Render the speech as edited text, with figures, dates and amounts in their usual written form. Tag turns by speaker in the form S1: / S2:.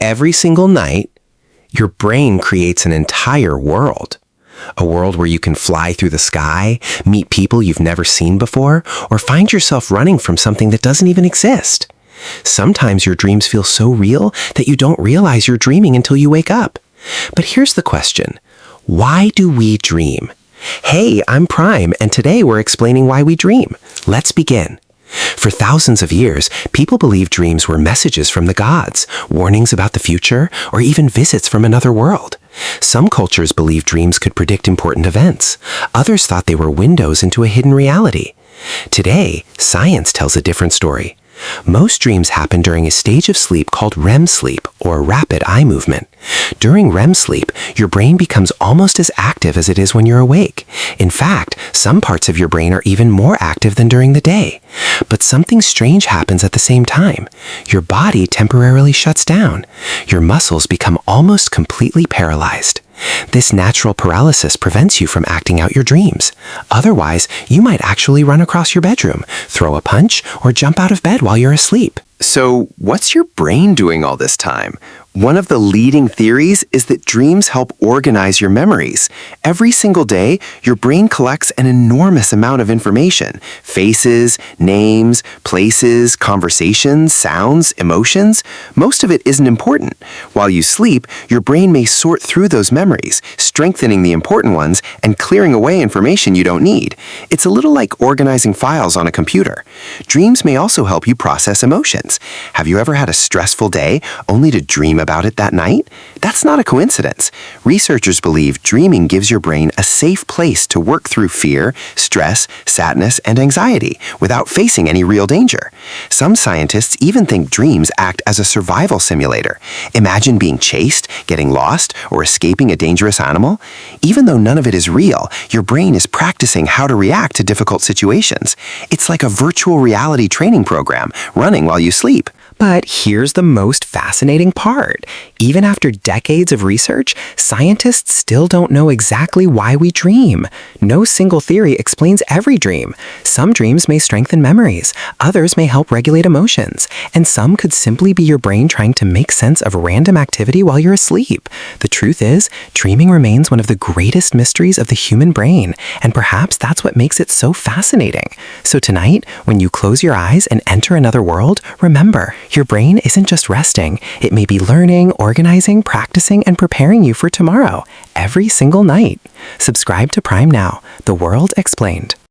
S1: Every single night, your brain creates an entire world. A world where you can fly through the sky, meet people you've never seen before, or find yourself running from something that doesn't even exist. Sometimes your dreams feel so real that you don't realize you're dreaming until you wake up. But here's the question. Why do we dream? Hey, I'm Prime, and today we're explaining why we dream. Let's begin. For thousands of years, people believed dreams were messages from the gods, warnings about the future, or even visits from another world. Some cultures believed dreams could predict important events. Others thought they were windows into a hidden reality. Today, science tells a different story. Most dreams happen during a stage of sleep called REM sleep, or rapid eye movement. During REM sleep, your brain becomes almost as active as it is when you're awake. In fact, some parts of your brain are even more active than during the day. But something strange happens at the same time. Your body temporarily shuts down. Your muscles become almost completely paralyzed. This natural paralysis prevents you from acting out your dreams. Otherwise, you might actually run across your bedroom, throw a punch, or jump out of bed while you're asleep. So, what's your brain doing all this time? One of the leading theories is that dreams help organize your memories. Every single day, your brain collects an enormous amount of information. Faces, names, places, conversations, sounds, emotions. Most of it isn't important. While you sleep, your brain may sort through those memories, strengthening the important ones and clearing away information you don't need. It's a little like organizing files on a computer. Dreams may also help you process emotions. Have you ever had a stressful day only to dream about it that night? That's not a coincidence. Researchers believe dreaming gives your brain a safe place to work through fear, stress, sadness, and anxiety without facing any real danger. Some scientists even think dreams act as a survival simulator. Imagine being chased, getting lost, or escaping a dangerous animal. Even though none of it is real, your brain is practicing how to react to difficult situations. It's like a virtual reality training program running while you sleep.
S2: But here's the most fascinating part. Even after decades of research, scientists still don't know exactly why we dream. No single theory explains every dream. Some dreams may strengthen memories, others may help regulate emotions, and some could simply be your brain trying to make sense of random activity while you're asleep. The truth is, dreaming remains one of the greatest mysteries of the human brain, and perhaps that's what makes it so fascinating. So tonight, when you close your eyes and enter another world, remember, your brain isn't just resting. It may be learning, organizing, practicing, and preparing you for tomorrow, every single night. Subscribe to Prime now. The World Explained.